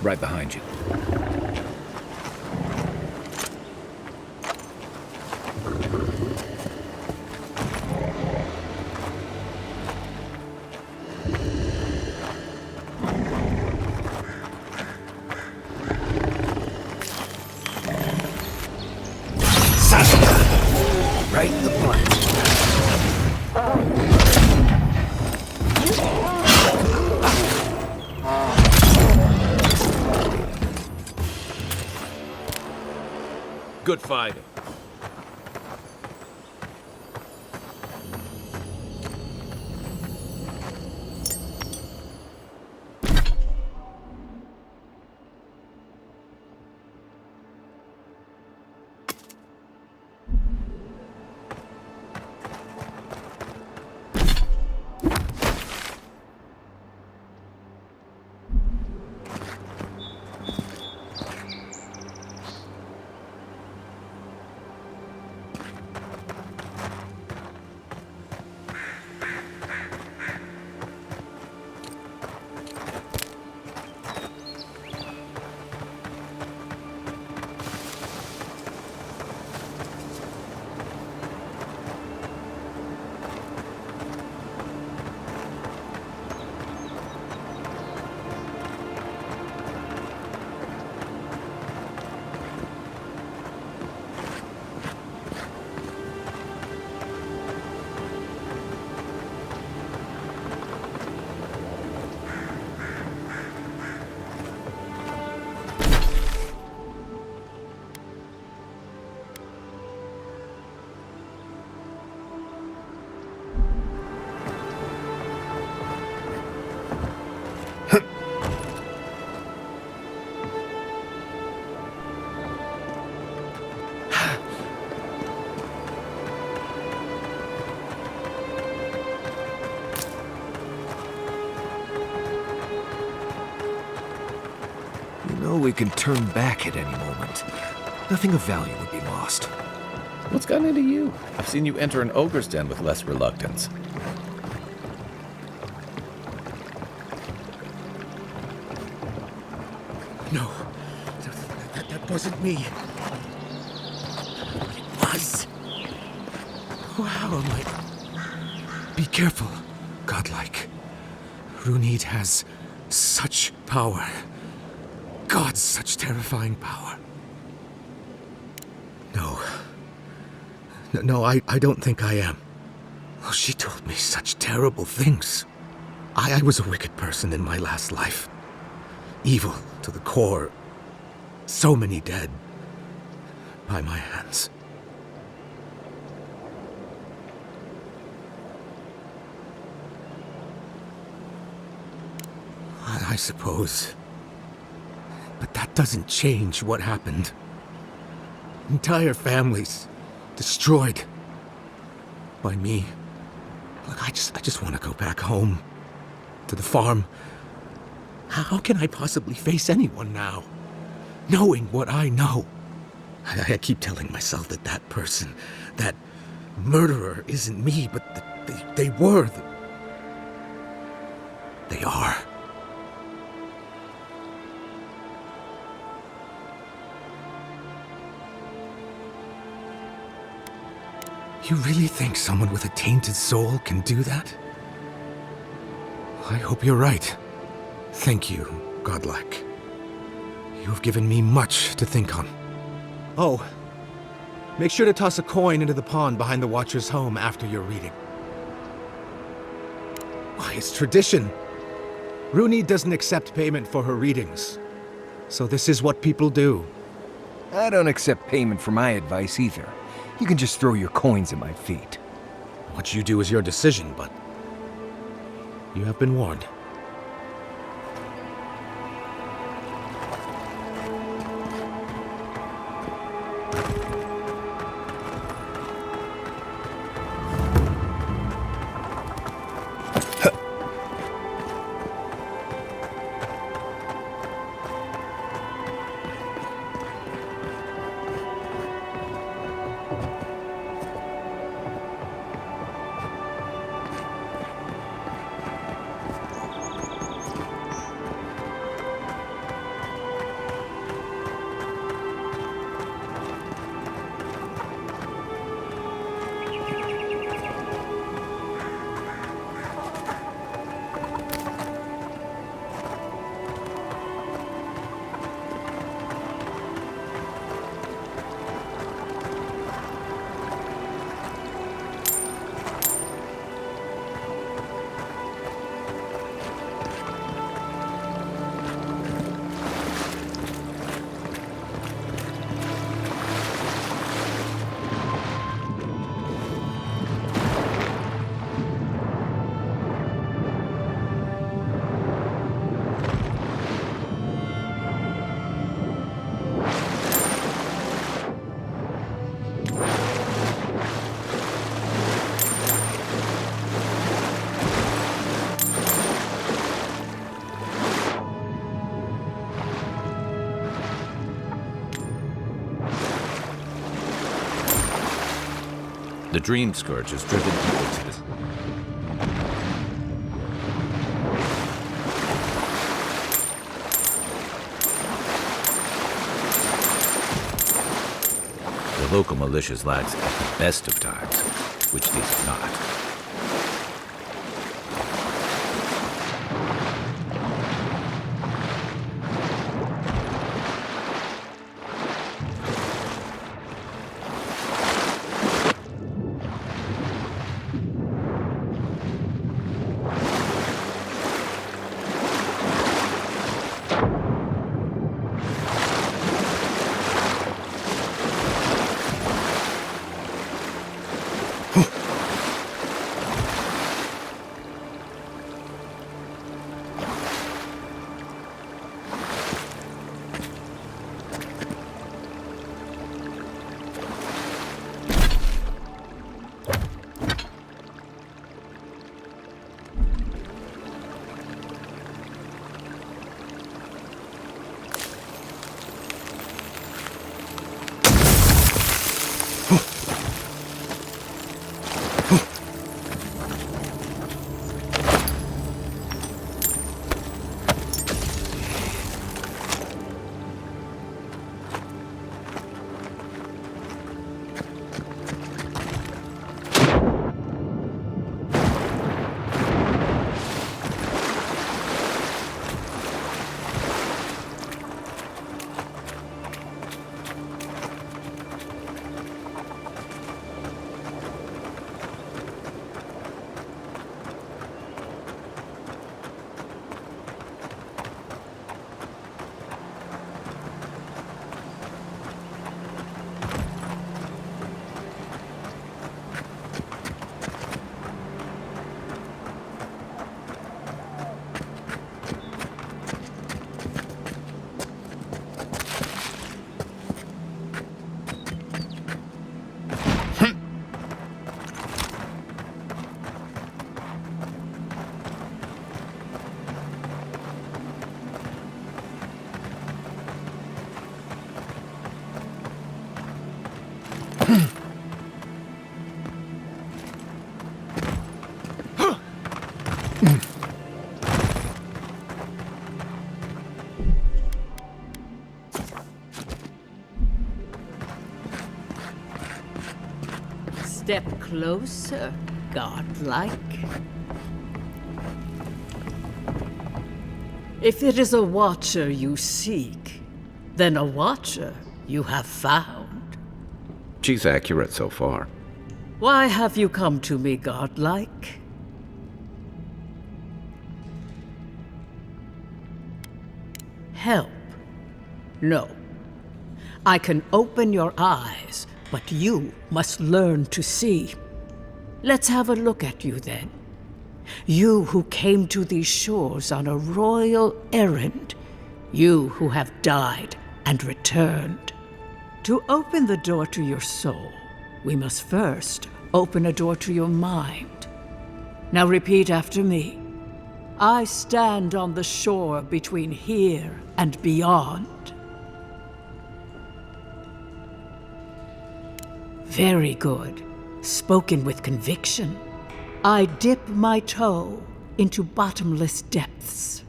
right behind you. Right in the flank. Good fighting. We can turn back at any moment. Nothing of value would be lost. What's gotten into you? I've seen you enter an ogre's den with less reluctance. No, that wasn't me. It was. How am I? Be careful, godlike. Runid has such power. God, such terrifying power. No, I don't think I am. Oh, she told me such terrible things. I was a wicked person in my last life. Evil to the core. So many dead. By my hands. I suppose. But that doesn't change what happened. Entire families destroyed by me. Look, I just want to go back home to the farm. How can I possibly face anyone now, knowing what I know? I keep telling myself that person, that murderer isn't me, but they were. They are. You really think someone with a tainted soul can do that? I hope you're right. Thank you, godlike. You have given me much to think on. Oh, make sure to toss a coin into the pond behind the Watcher's home after your reading. Why, it's tradition. Runid doesn't accept payment for her readings. So this is what people do. I don't accept payment for my advice either. You can just throw your coins at my feet. What you do is your decision, but you have been warned. The Dream Scourge has driven people to this. The local militia's lags at the best of times, which these are not. Step closer, godlike. If it is a watcher you seek, then a watcher you have found. She's accurate so far. Why have you come to me, godlike? Help? No. I can open your eyes, but you must learn to see. Let's have a look at you then. You who came to these shores on a royal errand. You who have died and returned. To open the door to your soul, we must first open a door to your mind. Now repeat after me. I stand on the shore between here and beyond. Very good. Spoken with conviction. I dip my toe into bottomless depths.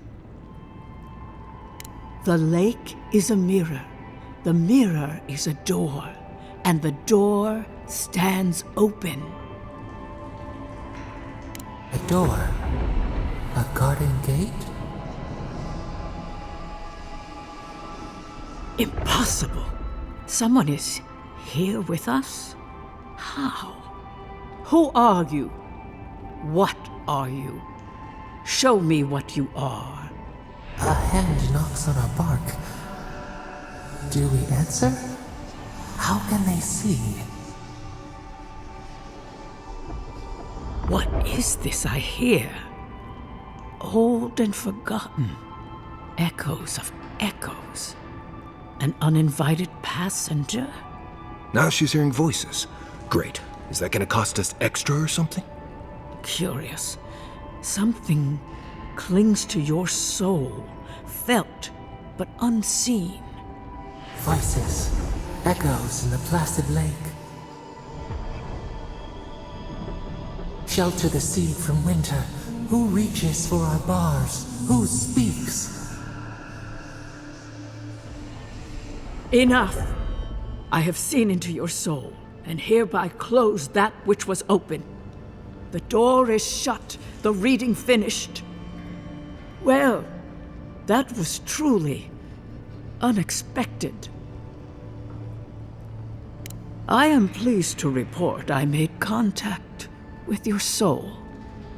The lake is a mirror. The mirror is a door. And the door stands open. A door? A garden gate? Impossible. Someone is here with us? How? Who are you? What are you? Show me what you are. A hand knocks on our bark. Do we answer? How can they see? What is this I hear? Old and forgotten. Echoes of echoes. An uninvited passenger? Now she's hearing voices. Great. Is that gonna cost us extra or something? Curious. Something clings to your soul, felt but unseen. Voices. Echoes in the placid lake. shelter the seed from winter? Who reaches for our bars? Who speaks? Enough! I have seen into your soul, and hereby close that which was open. The door is shut, the reading finished. Well, that was truly unexpected. I am pleased to report I made contact with your soul,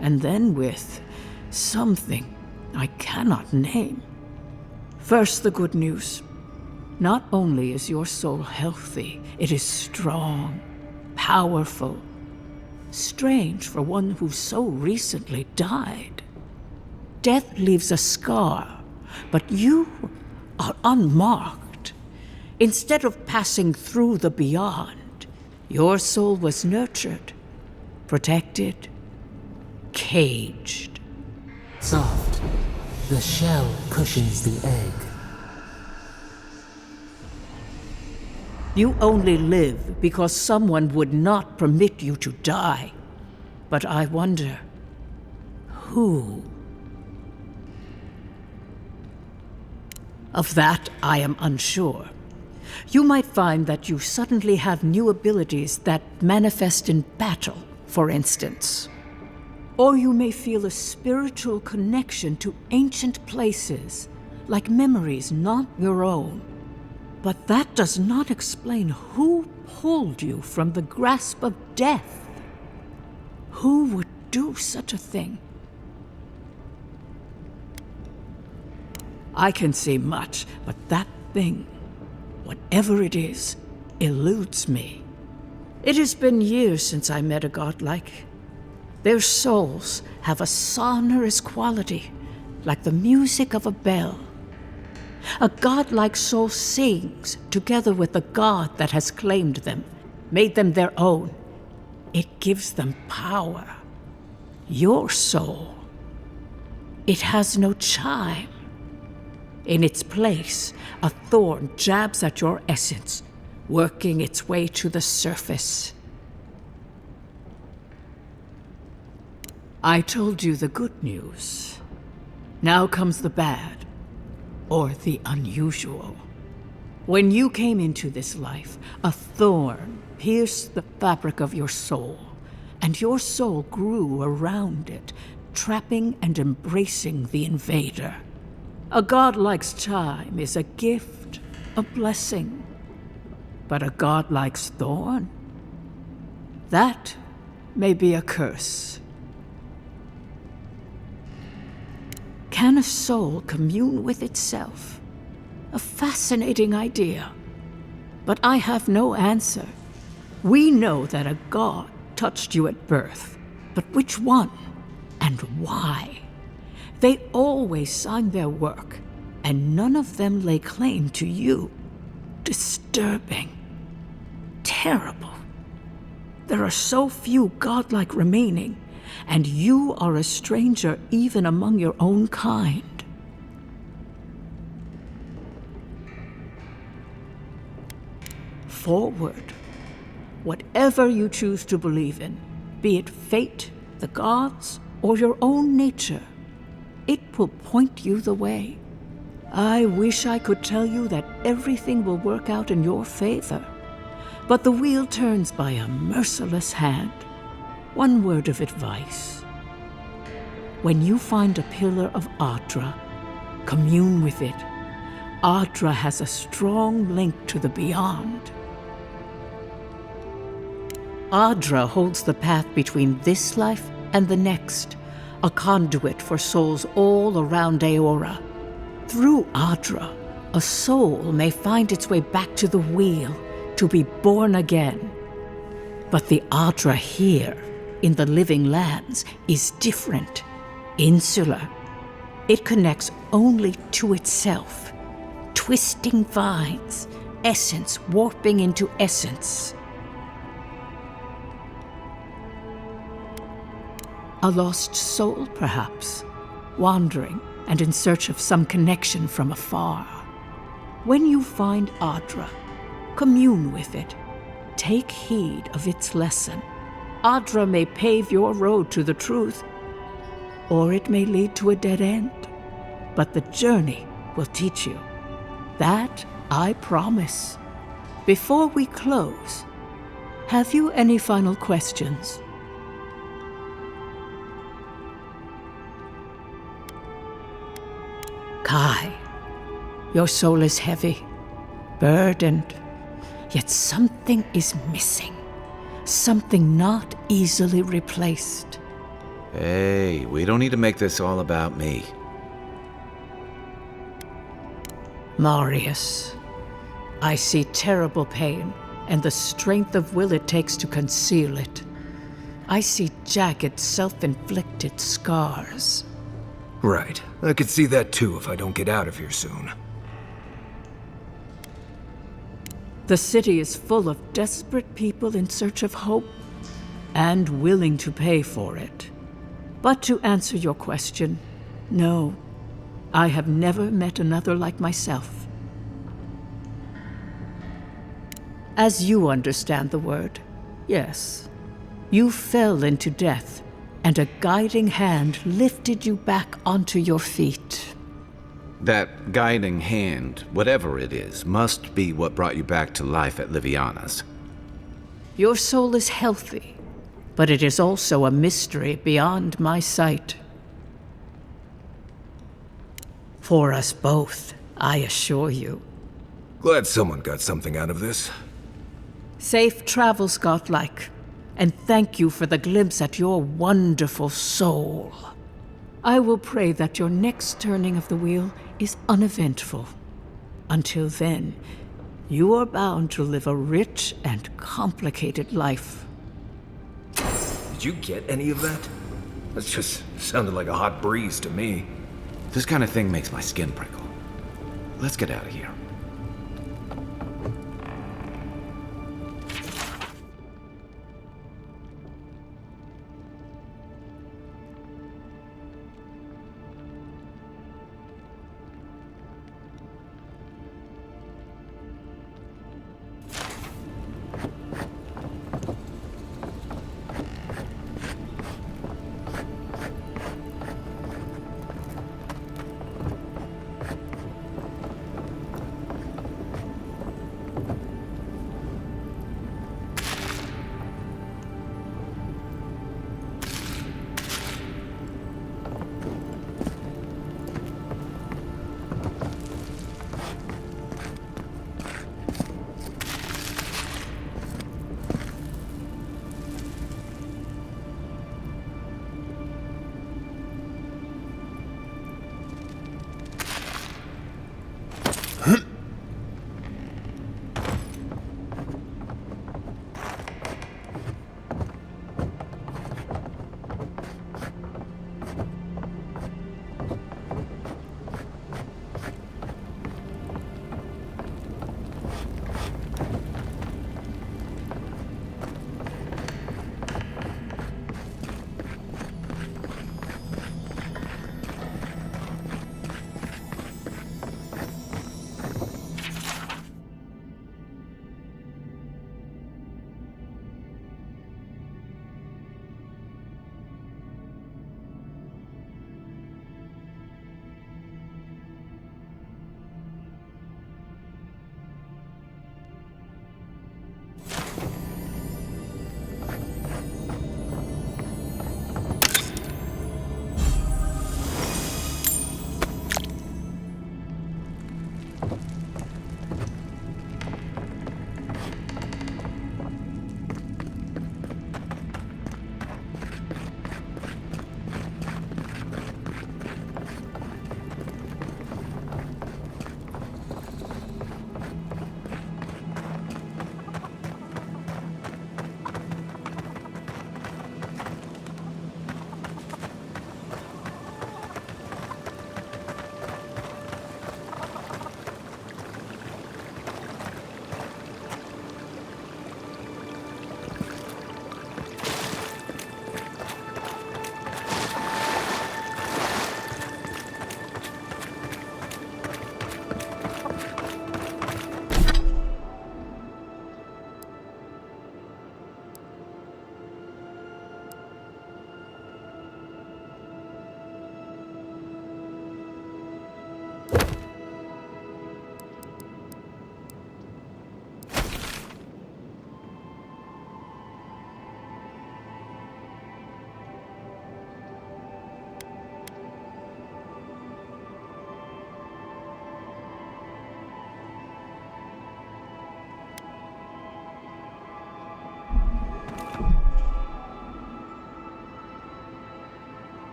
and then with something I cannot name. First, the good news. Not only is your soul healthy, it is strong, powerful. Strange for one who so recently died. Death leaves a scar, but you are unmarked. Instead of passing through the beyond, your soul was nurtured, protected, caged. Soft. The shell cushions the egg. You only live because someone would not permit you to die. But I wonder, who? Of that, I am unsure. You might find that you suddenly have new abilities that manifest in battle, for instance. Or you may feel a spiritual connection to ancient places, like memories not your own. But that does not explain who pulled you from the grasp of death. Who would do such a thing? I can see much, but that thing, whatever it is, eludes me. It has been years since I met a godlike. Their souls have a sonorous quality, like the music of a bell. A godlike soul sings together with the god that has claimed them, made them their own. It gives them power. Your soul, it has no chime. In its place, a thorn jabs at your essence, working its way to the surface. I told you the good news. Now comes the bad. Or the unusual. When you came into this life, a thorn pierced the fabric of your soul, and your soul grew around it, trapping and embracing the invader. A godlike's chime is a gift, a blessing. But a godlike's thorn? That may be a curse. Can a soul commune with itself? A fascinating idea. But I have no answer. We know that a god touched you at birth, but which one and why? They always signed their work, and none of them lay claim to you. Disturbing. Terrible. There are so few godlike remaining, and you are a stranger even among your own kind. Forward. Whatever you choose to believe in, be it fate, the gods, or your own nature, it will point you the way. I wish I could tell you that everything will work out in your favor, but the wheel turns by a merciless hand. One word of advice. When you find a pillar of Adra, commune with it. Adra has a strong link to the beyond. Adra holds the path between this life and the next, a conduit for souls all around Aora. Through Adra, a soul may find its way back to the wheel, to be born again. But the Adra here, in the living lands, is different, insular. It connects only to itself, twisting vines, essence warping into essence. A lost soul, perhaps, wandering and in search of some connection from afar. When you find Adra, commune with it. Take heed of its lesson. Adra may pave your road to the truth, or it may lead to a dead end. But the journey will teach you. That I promise. Before we close, have you any final questions? Kai, your soul is heavy, burdened, yet something is missing. Something not easily replaced. Hey, we don't need to make this all about me. Marius, I see terrible pain and the strength of will it takes to conceal it. I see jagged, self-inflicted scars. Right. I could see that too if I don't get out of here soon. The city is full of desperate people in search of hope and willing to pay for it. But to answer your question, no, I have never met another like myself. As you understand the word, yes, you fell into death, and a guiding hand lifted you back onto your feet. That guiding hand, whatever it is, must be what brought you back to life at Liviana's. Your soul is healthy, but it is also a mystery beyond my sight. For us both, I assure you. Glad someone got something out of this. Safe travels, Godlike, and thank you for the glimpse at your wonderful soul. I will pray that your next turning of the wheel is uneventful. Until then, you are bound to live a rich and complicated life. Did you get any of that? That just sounded like a hot breeze to me. This kind of thing makes my skin prickle. Let's get out of here.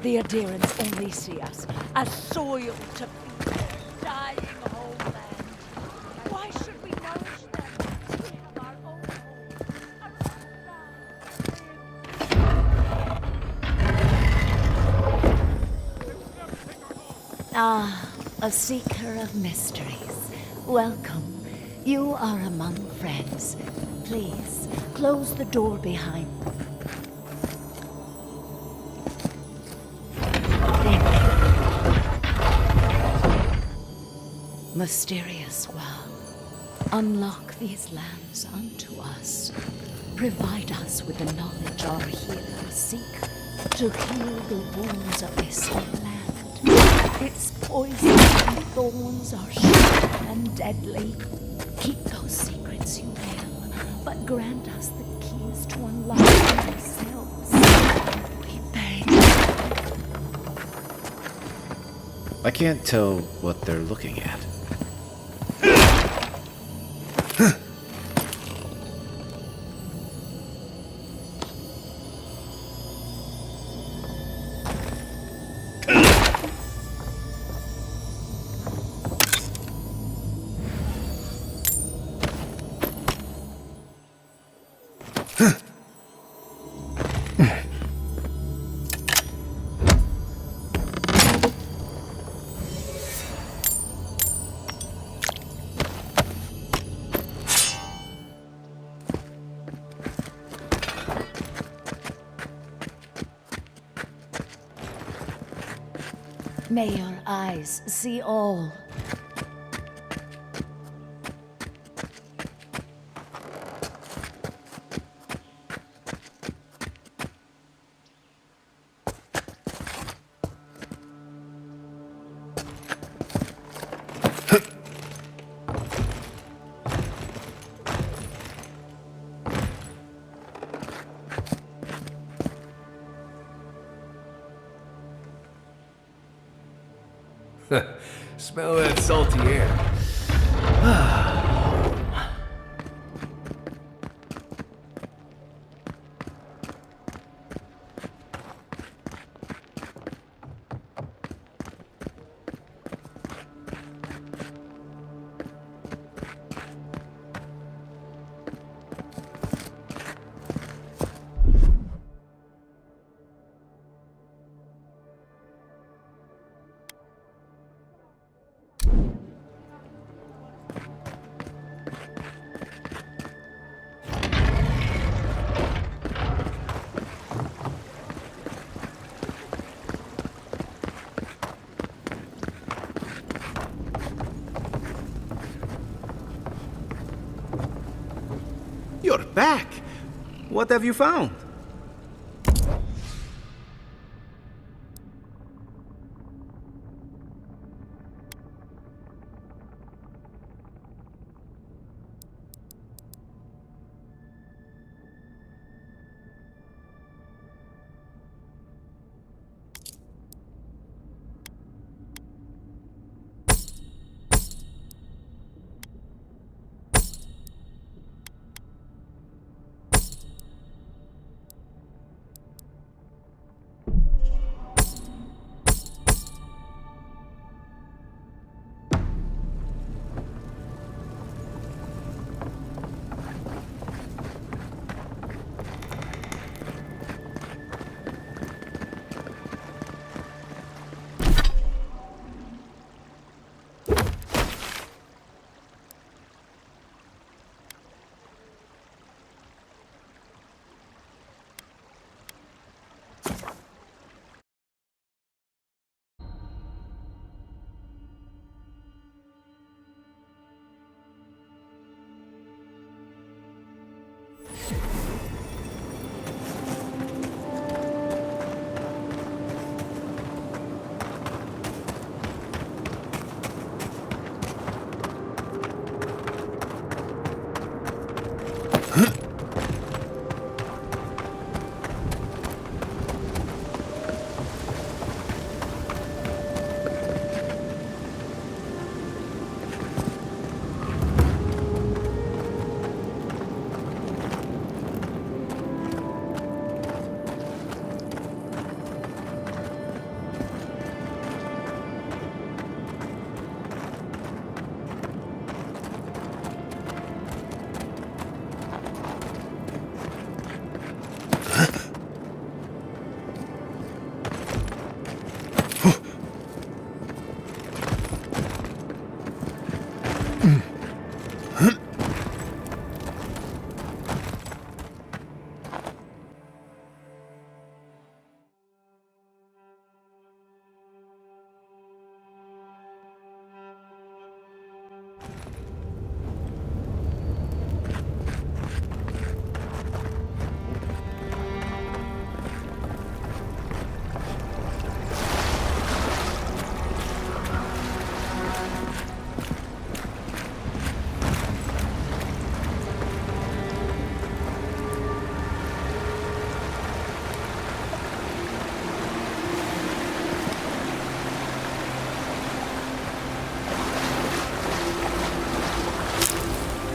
The adherents only see us as soil to feed their dying homeland. Why should we nourish them? We have our own home, our own land. A seeker of mysteries. Welcome. You are among friends. Please, close the door behind you. Mysterious well, unlock these lands unto us. Provide us with the knowledge our healers seek to heal the wounds of this land. Its poison and thorns are sharp and deadly. Keep those secrets you will, but grant us the keys to unlock them ourselves. We beg. I can't tell what they're looking at. May your eyes see all. Smell that salty air. You're back. What have you found?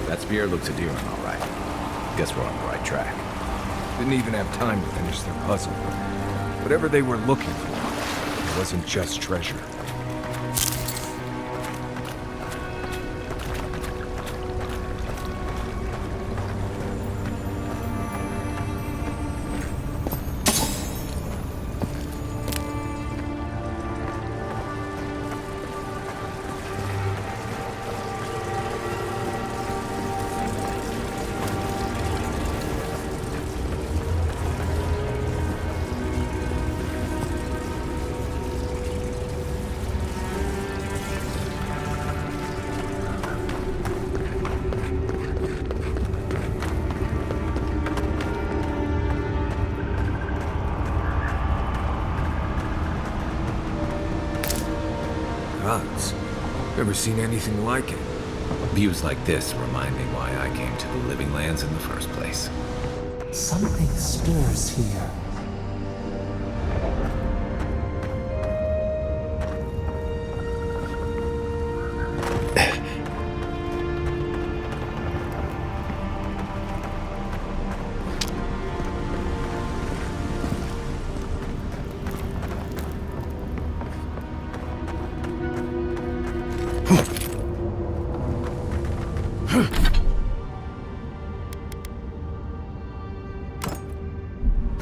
That spear looks endearing, all right. Guess we're on the right track. Didn't even have time to finish their puzzle. Whatever they were looking for, it wasn't just treasure. Gods. Never seen anything like it. Views like this remind me why I came to the Living Lands in the first place. Something stirs here.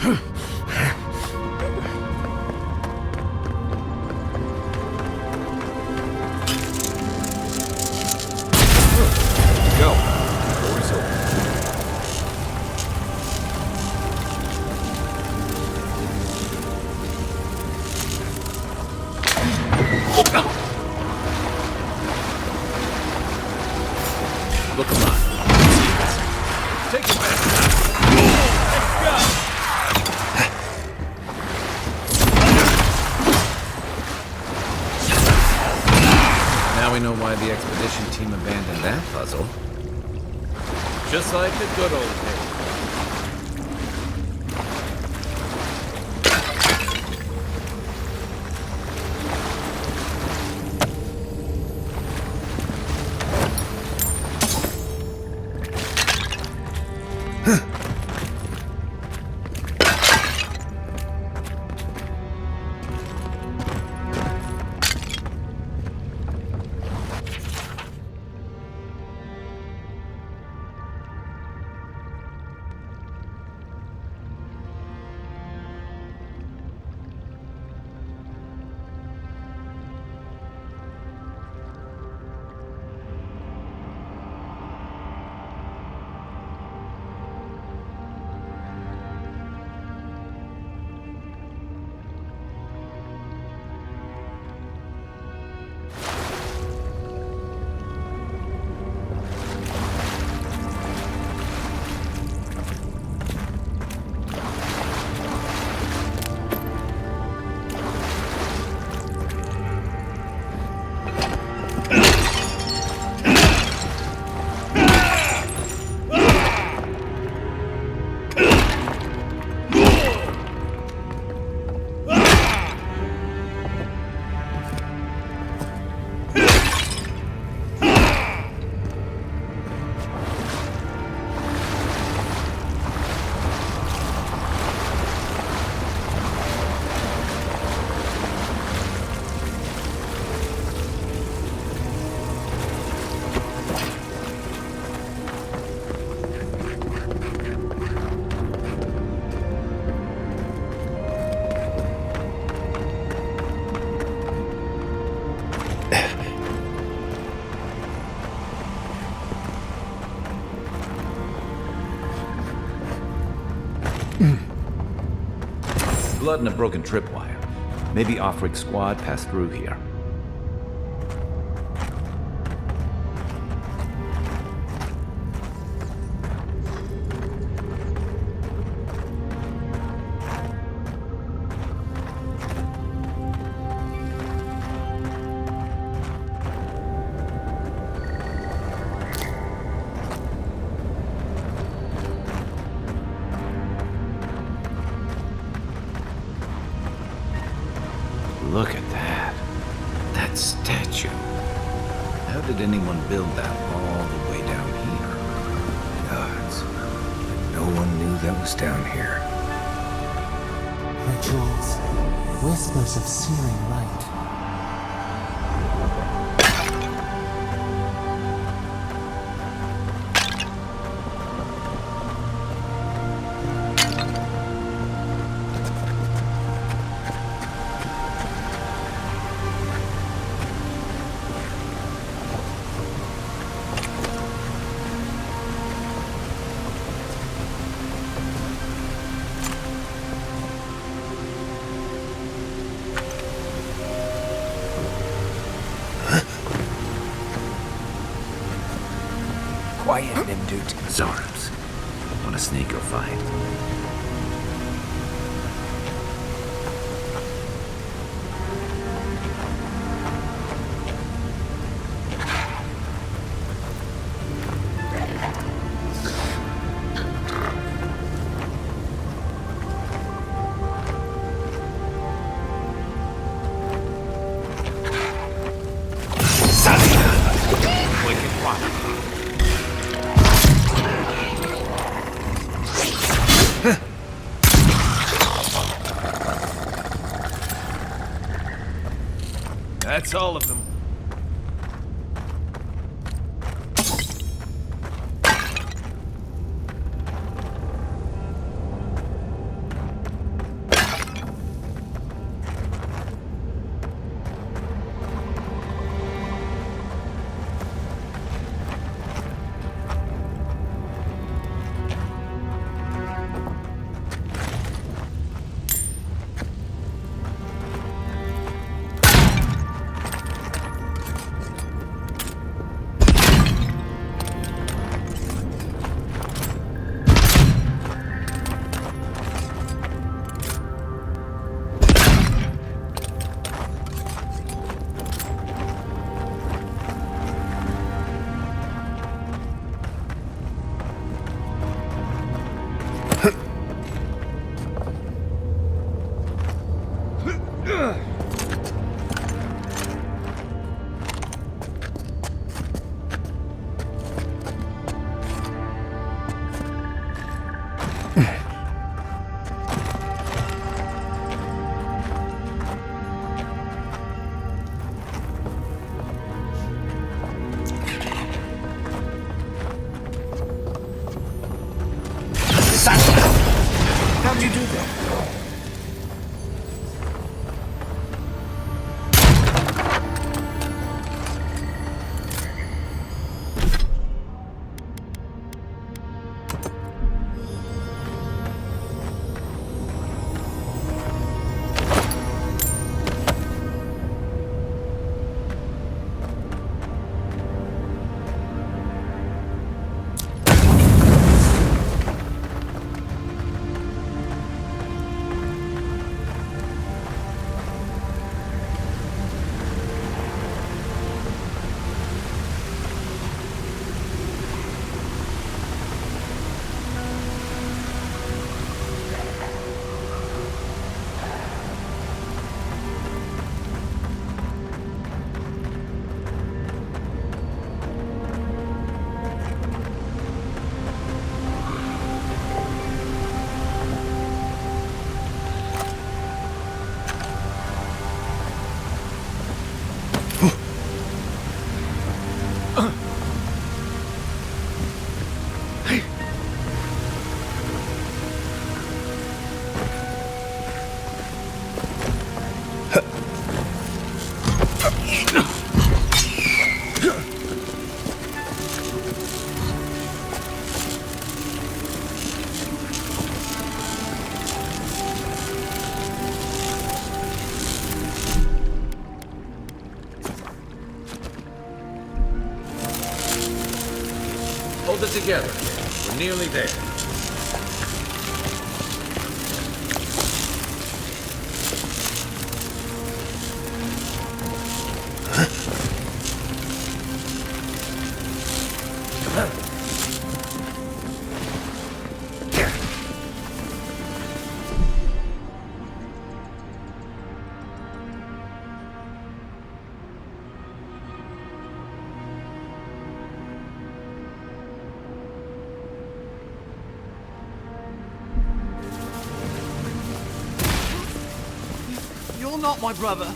Huh. why the expedition team abandoned that puzzle. Just like the good old days. Blood and a broken tripwire. Maybe Offric squad passed through here. Look at that. That statue. How did anyone build that all the way down here? Gods. No one knew that was down here. Rituals, whispers of searing light. Quiet, Nimdut. Zarms. Want a sneak or fight? That's all of them. it together. We're nearly there. You're not my brother.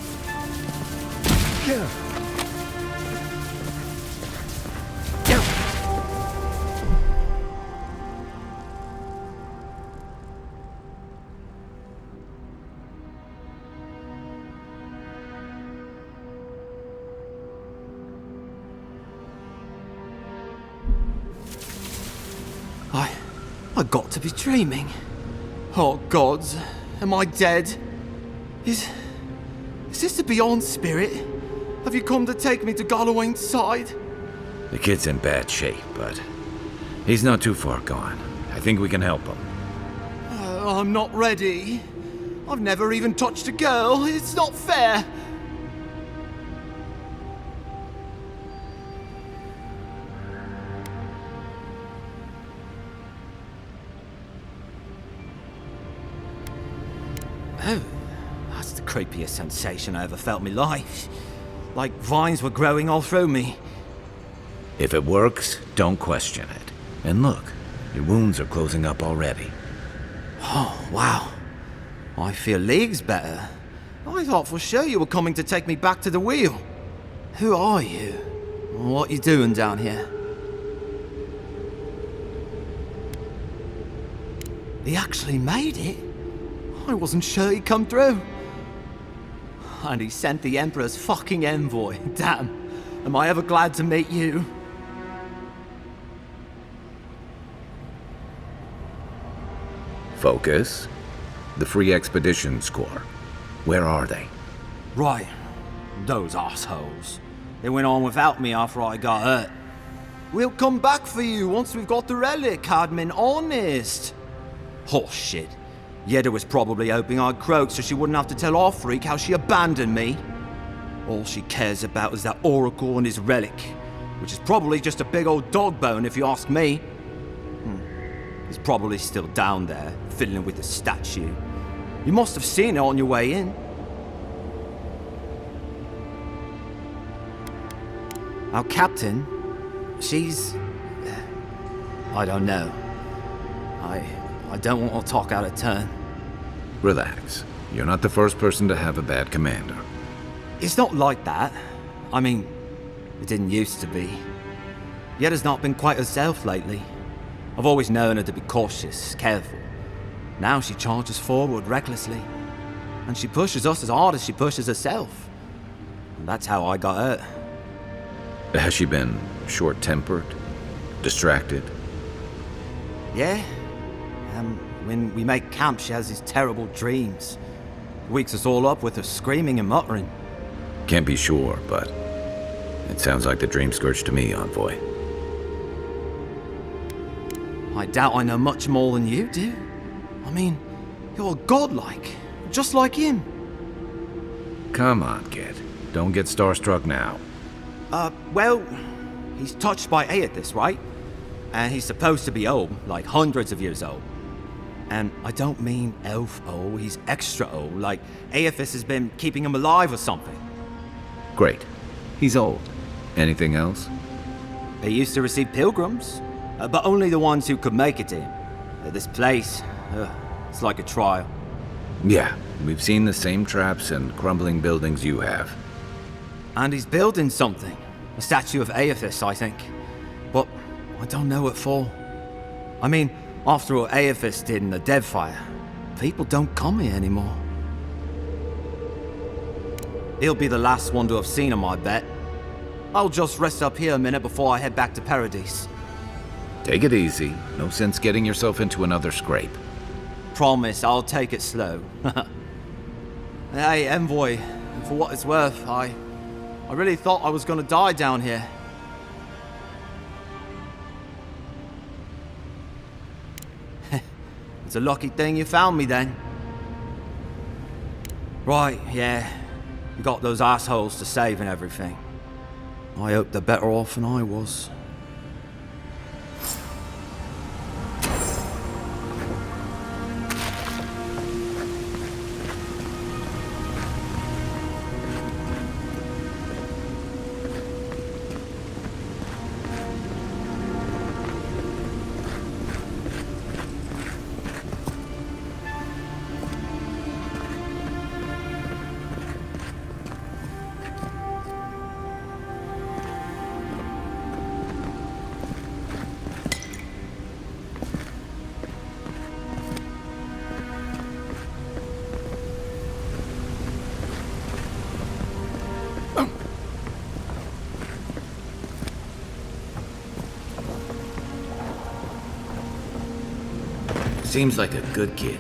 I got to be dreaming. Oh gods, am I dead? Is this the Beyond Spirit? Have you come to take me to Gallowayne's side? The kid's in bad shape, but he's not too far gone. I think we can help him. I'm not ready. I've never even touched a girl. It's not fair. Oh, that's the creepiest sensation I ever felt in my life. Like vines were growing all through me. If it works, don't question it. And look, your wounds are closing up already. Oh, wow. I feel leagues better. I thought for sure you were coming to take me back to the wheel. Who are you? What you doing down here? He actually made it? I wasn't sure he'd come through. And he sent the Emperor's fucking envoy. Damn. Am I ever glad to meet you? Focus. The Free Expeditions Corps. Where are they? Right. Those assholes. They went on without me after I got hurt. We'll come back for you once we've got the relic, Cadman, honest. Horse shit. Yeda was probably hoping I'd croak so she wouldn't have to tell our freak how she abandoned me. All she cares about is that Oracle and his relic, which is probably just a big old dog bone if you ask me. He's probably still down there, fiddling with the statue. You must have seen it on your way in. Our captain, she's... I don't know. I don't want to talk out of turn. Relax. You're not the first person to have a bad commander. It's not like that. I mean, it didn't used to be. Yeda's not been quite herself lately. I've always known her to be cautious, careful. Now she charges forward recklessly. And she pushes us as hard as she pushes herself. And that's how I got hurt. Has she been short-tempered? Distracted? Yeah. When we make camp, she has these terrible dreams. Wakes us all up with her screaming and muttering. Can't be sure, but it sounds like the dream scourge to me, Envoy. I doubt I know much more than you do. I mean, you're godlike, just like him. Come on, kid. Don't get starstruck now. Well, he's touched by Aethys, right? And he's supposed to be old, like hundreds of years old. And I don't mean elf old, he's extra old, like Aethys has been keeping him alive or something. Great. He's old. Anything else? He used to receive pilgrims, but only the ones who could make it to him. This place, it's like a trial. Yeah, we've seen the same traps and crumbling buildings you have. And he's building something. A statue of Aethys, I think. But I don't know what for. I mean, after what Aethys did in the Deadfire, people don't come here anymore. He'll be the last one to have seen him, I bet. I'll just rest up here a minute before I head back to Paradise. Take it easy. No sense getting yourself into another scrape. Promise, I'll take it slow. Hey, Envoy, for what it's worth, I really thought I was gonna die down here. It's a lucky thing you found me then. Right, yeah. You got those assholes to save and everything. I hope they're better off than I was. Seems like a good kid.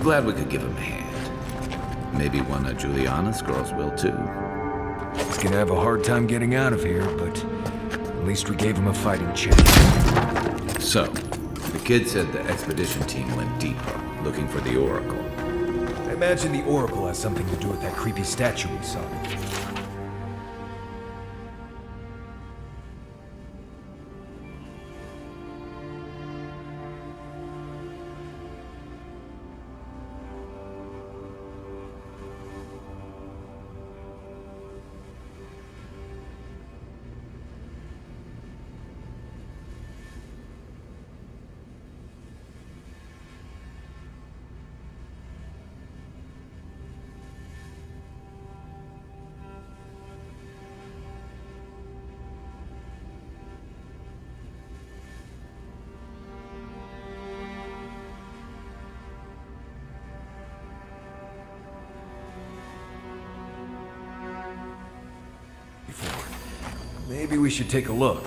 Glad we could give him a hand. Maybe one of Juliana's girls will too. He's gonna have a hard time getting out of here, but at least we gave him a fighting chance. So, the kid said the expedition team went deeper, looking for the Oracle. I imagine the Oracle has something to do with that creepy statue we saw. Maybe we should take a look.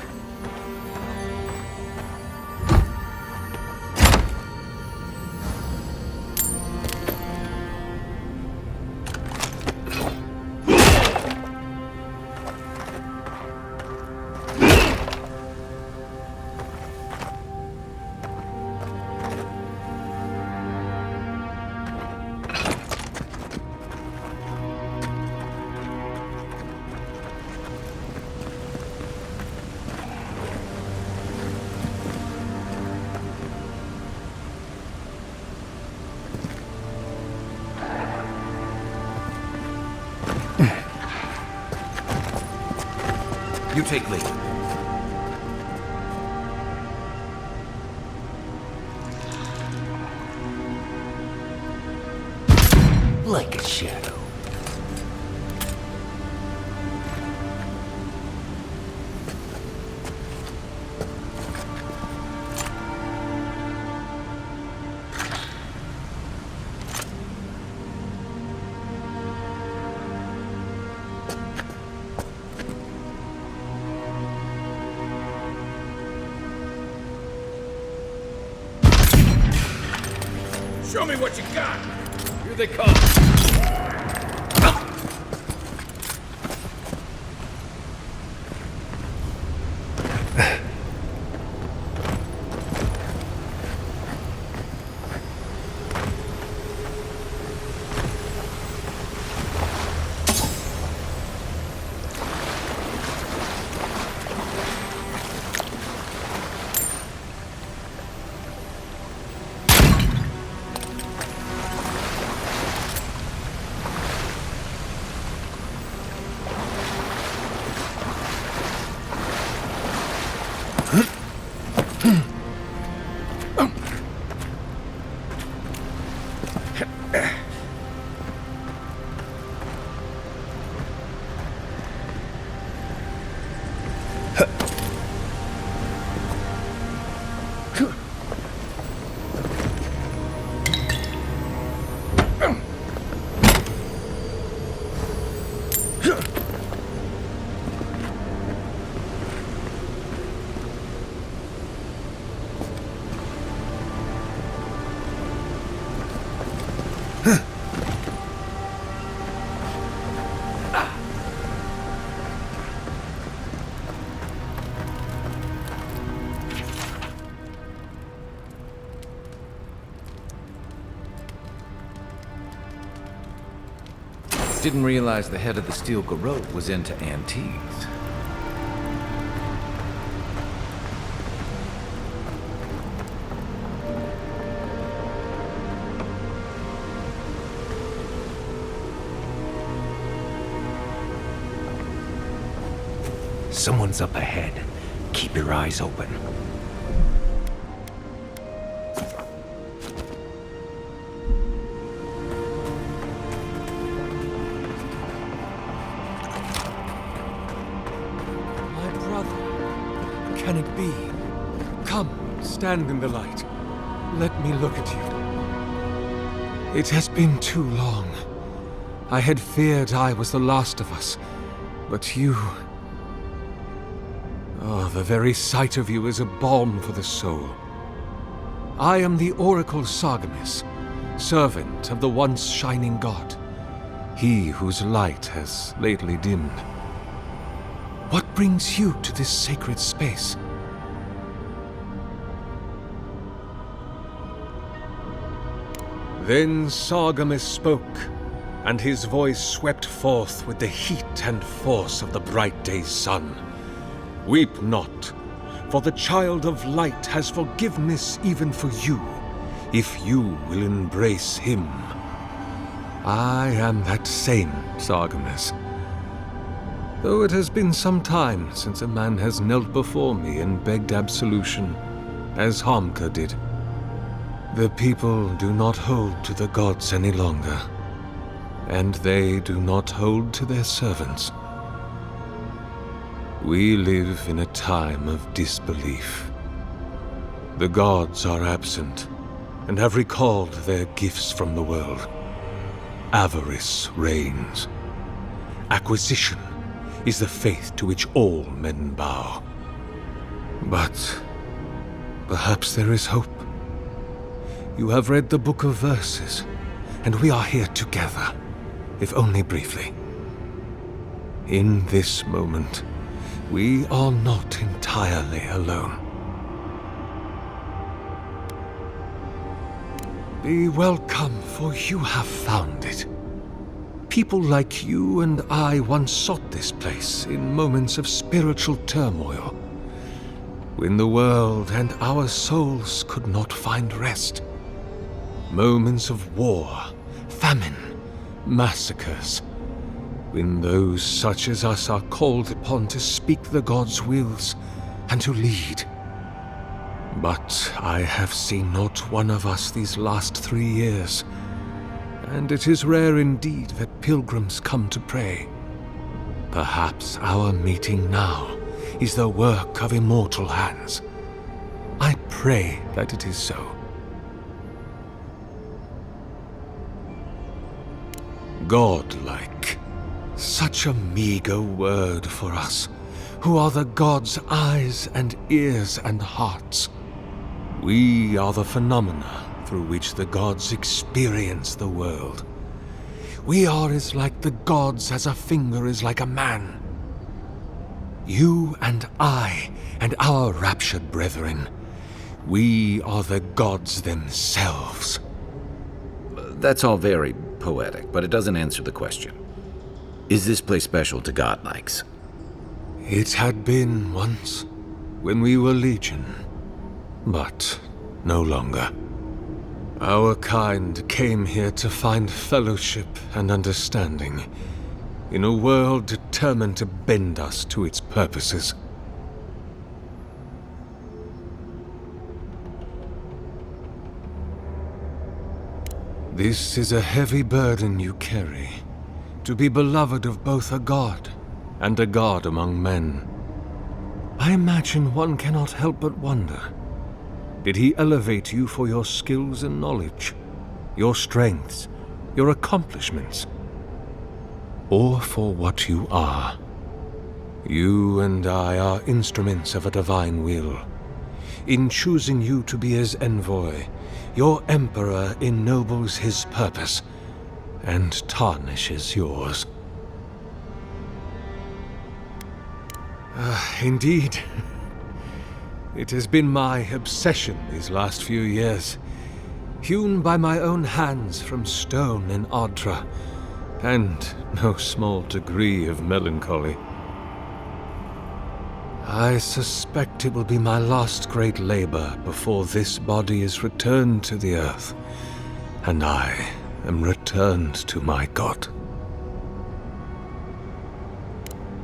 You take lead. Like a shadow. Show me what you got! Here they come! Didn't realize the head of the steel garrote was into antiques. Someone's up ahead. Keep your eyes open. My brother. Can it be? Come, stand in the light. Let me look at you. It has been too long. I had feared I was the last of us, but you... Oh, the very sight of you is a balm for the soul. I am the Oracle Sargamis, servant of the once shining god, he whose light has lately dimmed. What brings you to this sacred space? Then Sargamis spoke, and his voice swept forth with the heat and force of the bright day's sun. Weep not, for the child of light has forgiveness even for you, if you will embrace him. I am that same Sargamis. Though it has been some time since a man has knelt before me and begged absolution, as Harmka did. The people do not hold to the gods any longer, and they do not hold to their servants. We live in a time of disbelief. The gods are absent, and have recalled their gifts from the world. Avarice reigns. Acquisition is the faith to which all men bow. But perhaps there is hope. You have read the Book of Verses, and we are here together, if only briefly. In this moment, we are not entirely alone. Be welcome, for you have found it. People like you and I once sought this place in moments of spiritual turmoil, when the world and our souls could not find rest. Moments of war, famine, massacres, when those such as us are called upon to speak the gods' wills and to lead. But I have seen not one of us these last 3 years, and it is rare indeed that pilgrims come to pray. Perhaps our meeting now is the work of immortal hands. I pray that it is so. Godlike. Such a meager word for us, who are the gods' eyes and ears and hearts. We are the phenomena through which the gods experience the world. We are as like the gods as a finger is like a man. You and I, and our raptured brethren, we are the gods themselves. That's all very poetic, but it doesn't answer the question. Is this place special to godlikes? It had been once, when we were legion, but no longer. Our kind came here to find fellowship and understanding, in a world determined to bend us to its purposes. This is a heavy burden you carry, to be beloved of both a god and a god among men. I imagine one cannot help but wonder, did he elevate you for your skills and knowledge, your strengths, your accomplishments, or for what you are? You and I are instruments of a divine will. In choosing you to be his envoy, your emperor ennobles his purpose and tarnishes yours. Indeed. It has been my obsession these last few years, hewn by my own hands from stone in Ardra, and no small degree of melancholy. I suspect it will be my last great labor before this body is returned to the earth, and I am returned to my God.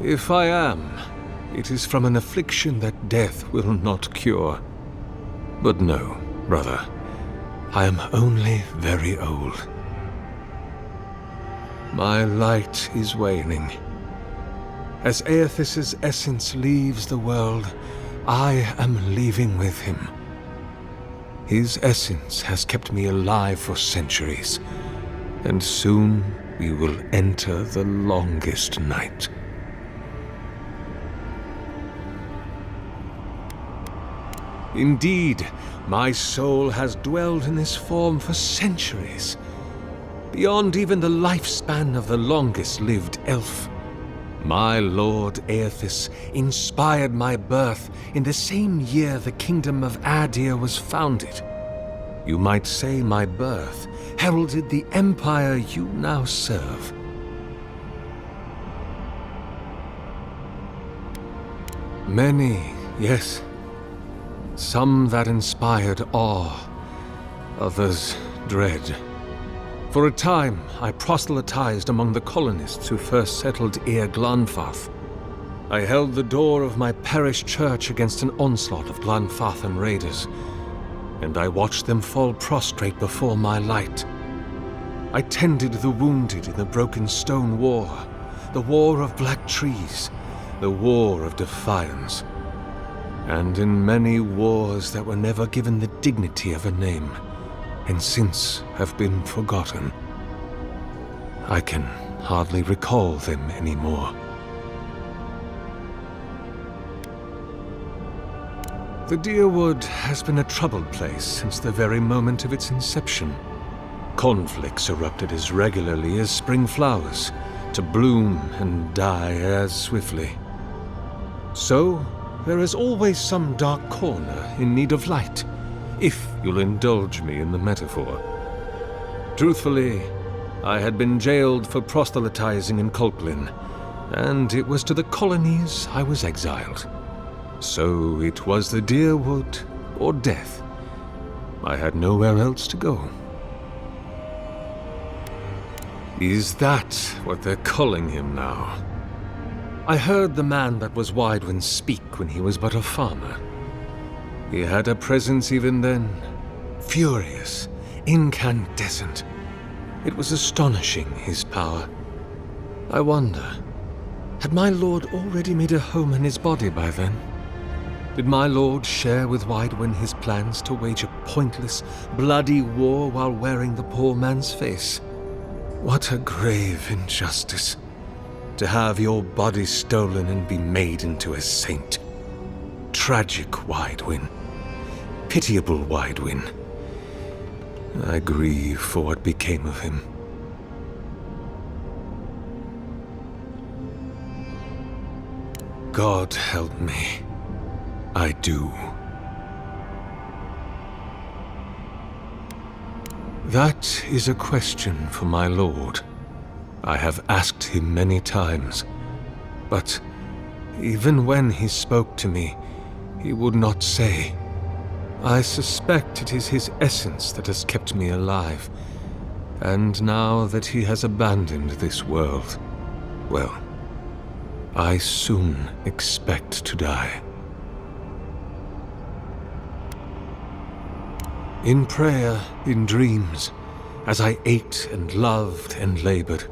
If I am, it is from an affliction that death will not cure. But no, brother, I am only very old. My light is waning. As Aethys' essence leaves the world, I am leaving with him. His essence has kept me alive for centuries, and soon we will enter the longest night. Indeed, my soul has dwelled in this form for centuries, beyond even the lifespan of the longest-lived elf. My lord Aethys inspired my birth in the same year the kingdom of Adir was founded. You might say my birth heralded the empire you now serve. Many, yes. Some that inspired awe, others dread. For a time, I proselytized among the colonists who first settled Ir Glanfath. I held the door of my parish church against an onslaught of Glanfathan raiders, and I watched them fall prostrate before my light. I tended the wounded in the Broken Stone War, the War of Black Trees, the War of Defiance, and in many wars that were never given the dignity of a name, and since have been forgotten. I can hardly recall them anymore. The Deerwood has been a troubled place since the very moment of its inception. Conflicts erupted as regularly as spring flowers, to bloom and die as swiftly. So, there is always some dark corner in need of light, if you'll indulge me in the metaphor. Truthfully, I had been jailed for proselytizing in Colklin, and it was to the colonies I was exiled. So it was the Deerwood or death. I had nowhere else to go. Is that what they're calling him now? I heard the man that was Widewin speak when he was but a farmer. He had a presence even then, furious, incandescent. It was astonishing, his power. I wonder, had my lord already made a home in his body by then? Did my lord share with Widewin his plans to wage a pointless, bloody war while wearing the poor man's face? What a grave injustice, to have your body stolen and be made into a saint. Tragic Widewin. Pitiable Widewin. I grieve for what became of him. God help me. I do. That is a question for my lord. I have asked him many times, but even when he spoke to me, he would not say. I suspect it is his essence that has kept me alive, and now that he has abandoned this world, well, I soon expect to die. In prayer, in dreams, as I ate and loved and labored,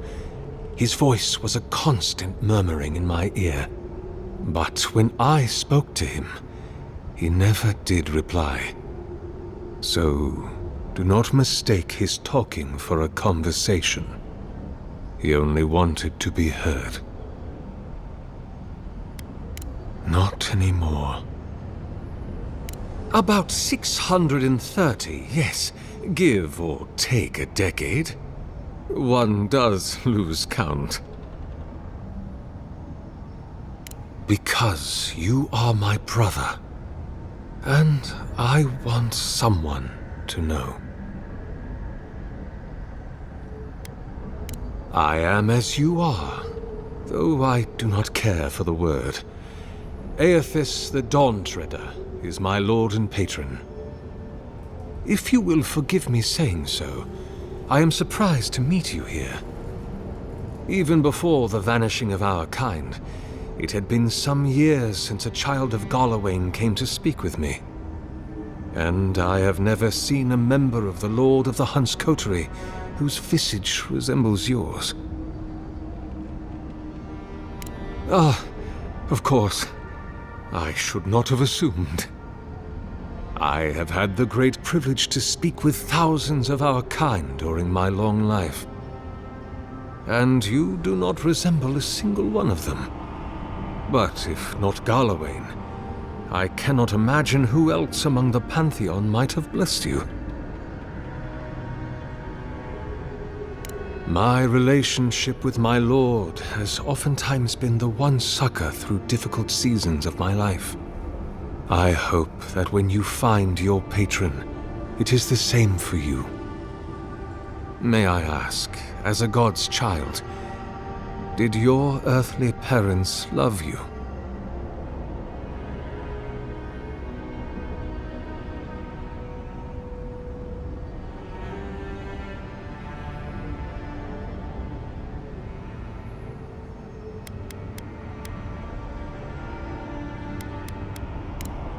his voice was a constant murmuring in my ear. But when I spoke to him, he never did reply. So, do not mistake his talking for a conversation. He only wanted to be heard. Not anymore. About 630, yes. Give or take a decade. One does lose count. Because you are my brother. And I want someone to know. I am as you are, though I do not care for the word. Aethys the Dawn Treader is my lord and patron. If you will forgive me saying so, I am surprised to meet you here. Even before the vanishing of our kind, it had been some years since a child of Garlawain came to speak with me. And I have never seen a member of the Lord of the Hunt's coterie whose visage resembles yours. Ah, of course. I should not have assumed. I have had the great privilege to speak with thousands of our kind during my long life. And you do not resemble a single one of them. But if not Garlawain, I cannot imagine who else among the Pantheon might have blessed you. My relationship with my lord has oftentimes been the one succor through difficult seasons of my life. I hope that when you find your patron, it is the same for you. May I ask, as a god's child, did your earthly parents love you?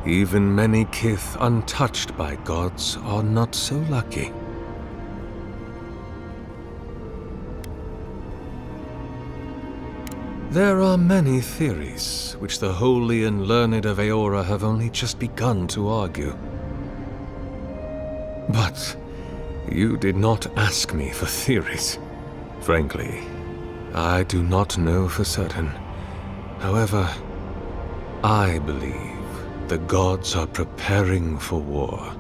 Even many kith untouched by gods are not so lucky. There are many theories, which the holy and learned of Eora have only just begun to argue. But you did not ask me for theories. Frankly, I do not know for certain. However, I believe the gods are preparing for war.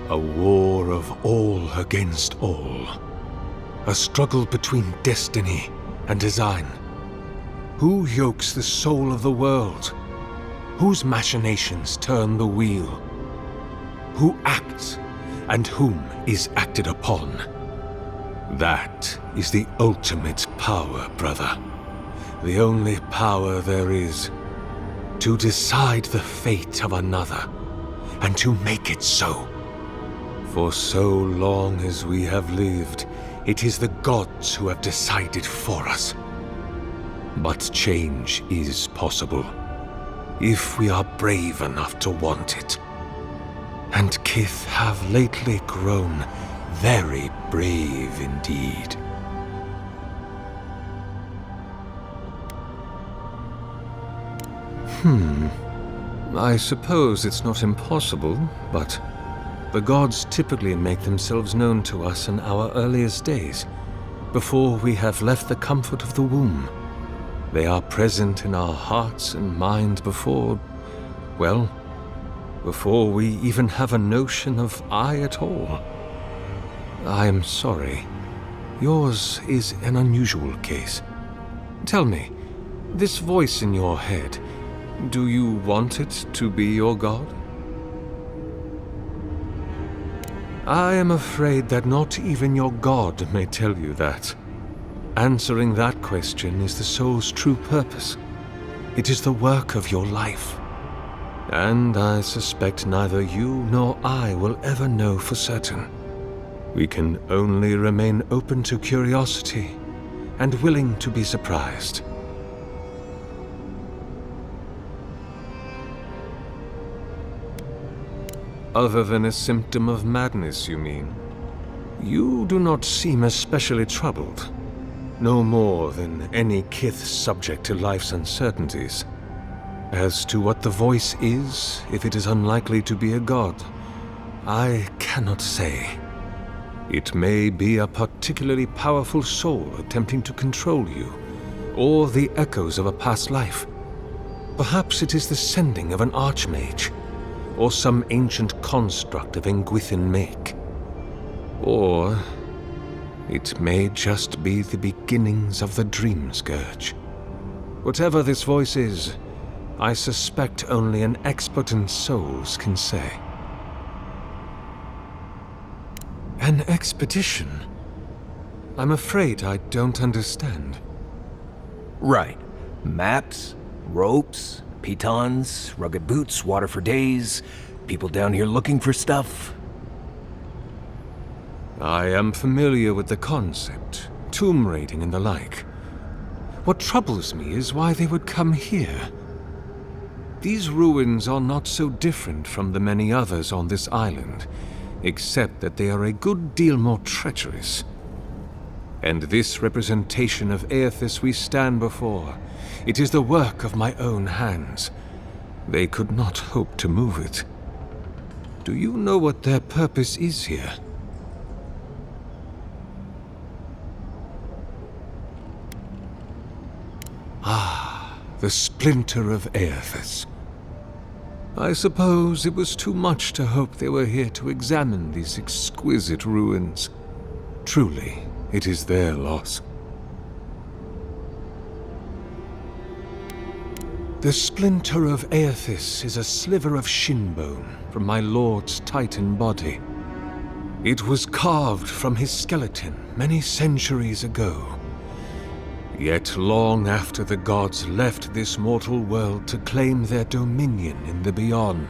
A war of all against all. A struggle between destiny and design. Who yokes the soul of the world? Whose machinations turn the wheel? Who acts and whom is acted upon? That is the ultimate power, brother. The only power there is, to decide the fate of another, and to make it so. For so long as we have lived, it is the gods who have decided for us. But change is possible, if we are brave enough to want it. And kith have lately grown very brave indeed. I suppose it's not impossible, but the gods typically make themselves known to us in our earliest days, before we have left the comfort of the womb. They are present in our hearts and minds before we even have a notion of I at all. I am sorry. Yours is an unusual case. Tell me, this voice in your head, do you want it to be your god? I am afraid that not even your god may tell you that. Answering that question is the soul's true purpose. It is the work of your life. And I suspect neither you nor I will ever know for certain. We can only remain open to curiosity and willing to be surprised. Other than a symptom of madness, you mean? You do not seem especially troubled. No more than any kith subject to life's uncertainties. As to what the voice is, if it is unlikely to be a god, I cannot say. It may be a particularly powerful soul attempting to control you, or the echoes of a past life. Perhaps it is the sending of an archmage, or some ancient construct of Engwithan make. Or it may just be the beginnings of the Dream Scourge. Whatever this voice is, I suspect only an expert in souls can say. An expedition? I'm afraid I don't understand. Right. Maps, ropes, pitons, rugged boots, water for days, people down here looking for stuff. I am familiar with the concept, tomb raiding and the like. What troubles me is why they would come here. These ruins are not so different from the many others on this island, except that they are a good deal more treacherous. And this representation of Aethys we stand before, it is the work of my own hands. They could not hope to move it. Do you know what their purpose is here? The splinter of Aethys. I suppose it was too much to hope they were here to examine these exquisite ruins. Truly, it is their loss. The splinter of Aethys is a sliver of shin bone from my lord's titan body. It was carved from his skeleton many centuries ago. Yet long after the gods left this mortal world to claim their dominion in the beyond,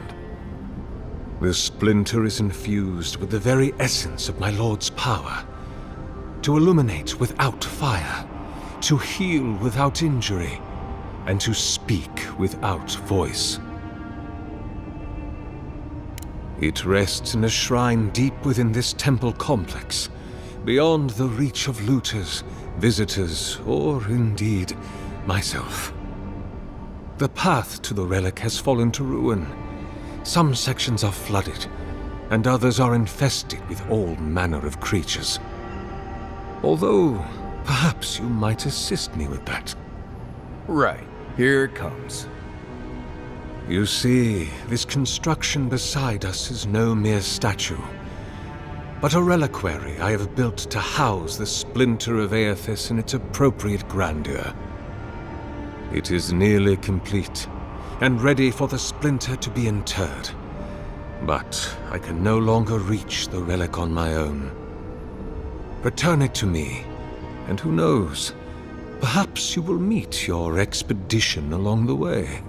the splinter is infused with the very essence of my lord's power, to illuminate without fire, to heal without injury, and to speak without voice. It rests in a shrine deep within this temple complex, beyond the reach of looters, visitors, or indeed, myself. The path to the relic has fallen to ruin. Some sections are flooded, and others are infested with all manner of creatures. Although, perhaps you might assist me with that. Right. Here it comes. You see, this construction beside us is no mere statue, but a reliquary I have built to house the splinter of Aethys in its appropriate grandeur. It is nearly complete, and ready for the splinter to be interred. But I can no longer reach the relic on my own. Return it to me, and who knows, perhaps you will meet your expedition along the way.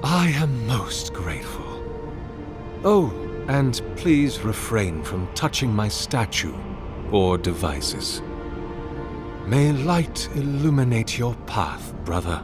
I am most grateful. Oh, and please refrain from touching my statue or devices. May light illuminate your path, brother.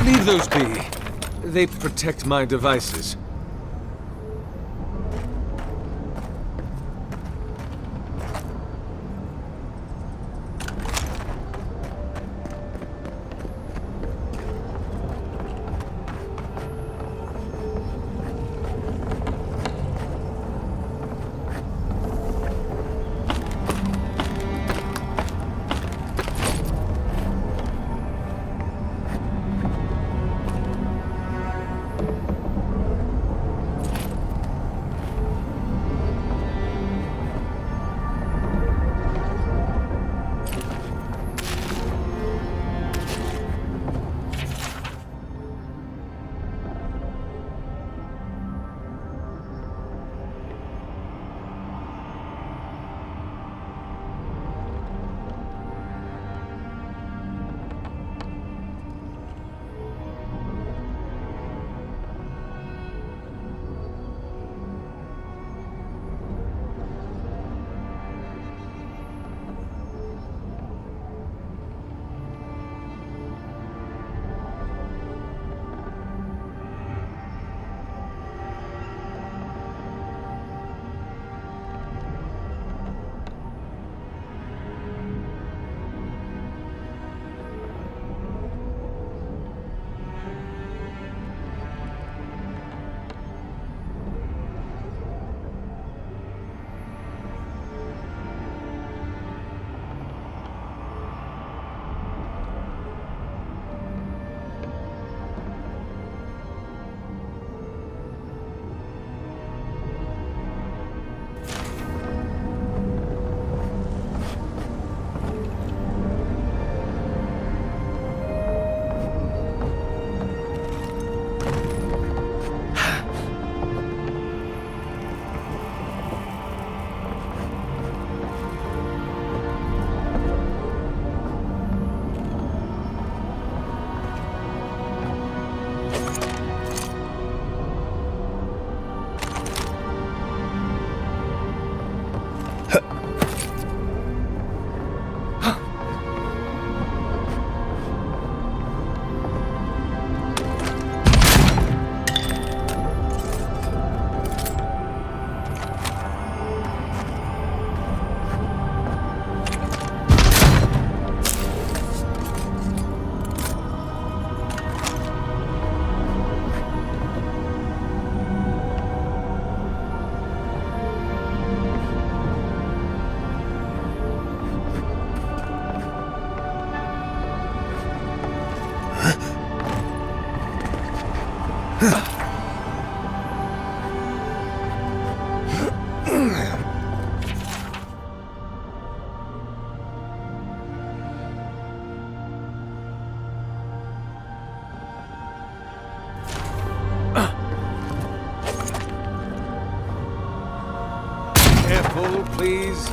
Leave those be. They protect my devices. Careful, please.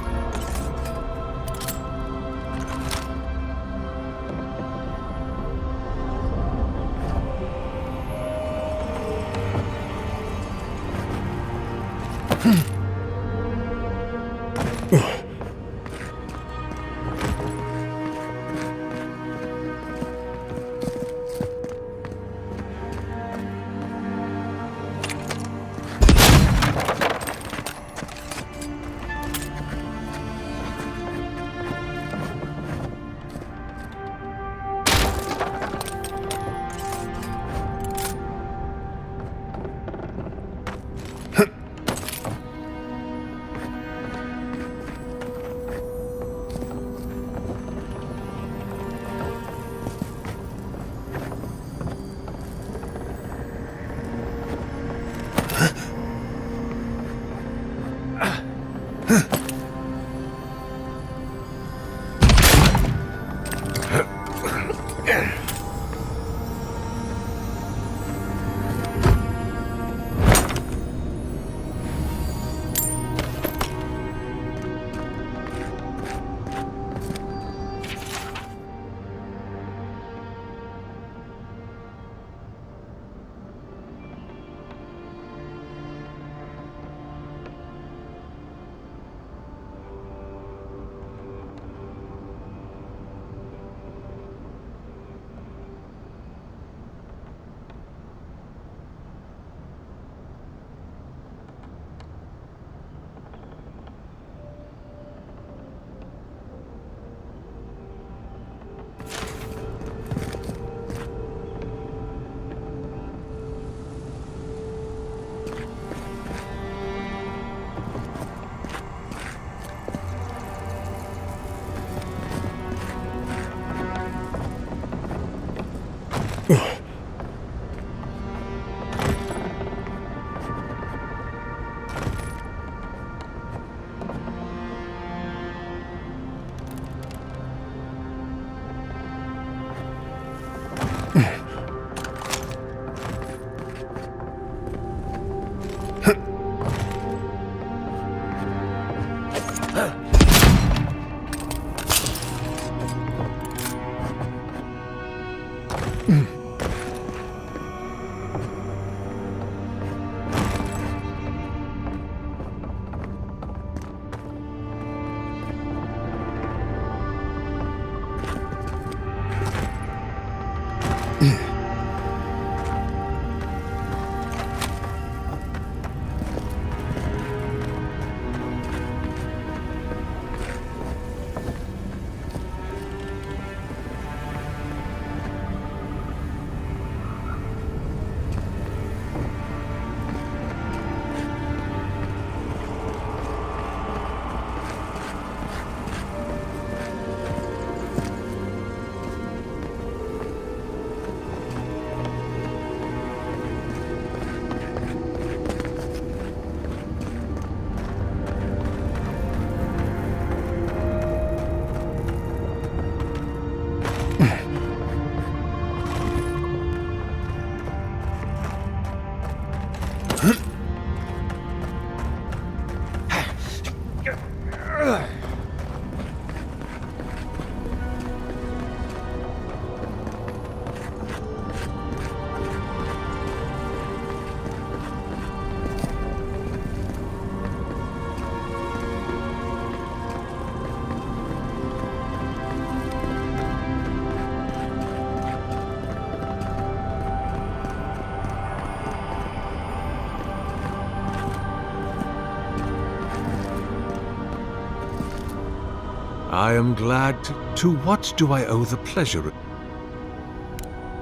I am glad to what do I owe the pleasure?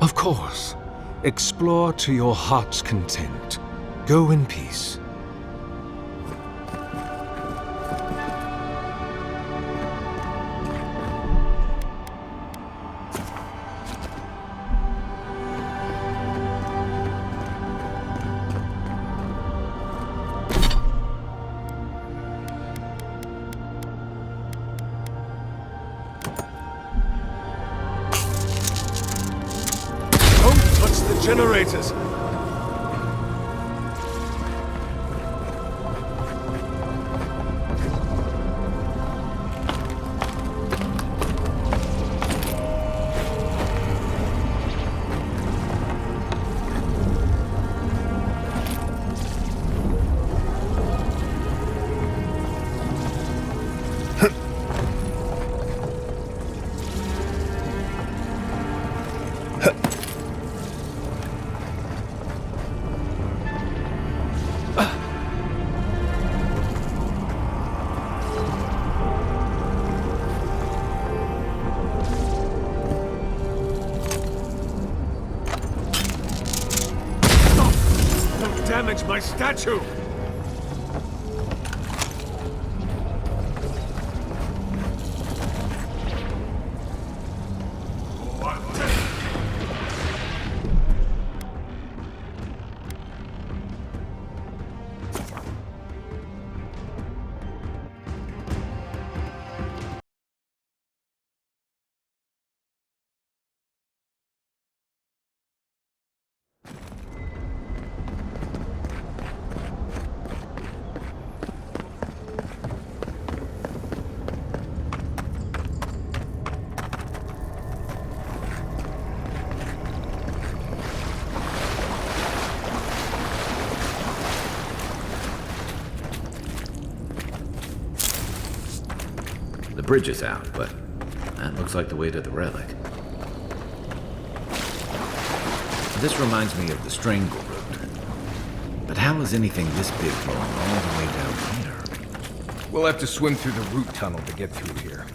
Of course. Explore to your heart's content. Go in peace. Generators! Damage my statue! The bridge is out, but that looks like the way to the relic. This reminds me of the Strangle route. But how is anything this big going all the way down here? We'll have to swim through the root tunnel to get through here.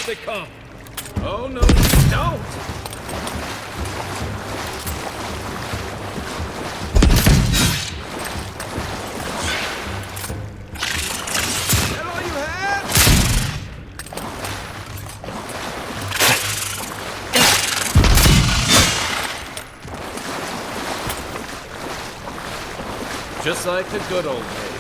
They come. Oh, no, you don't! That all you had? Just like the good old days.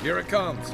Here it comes.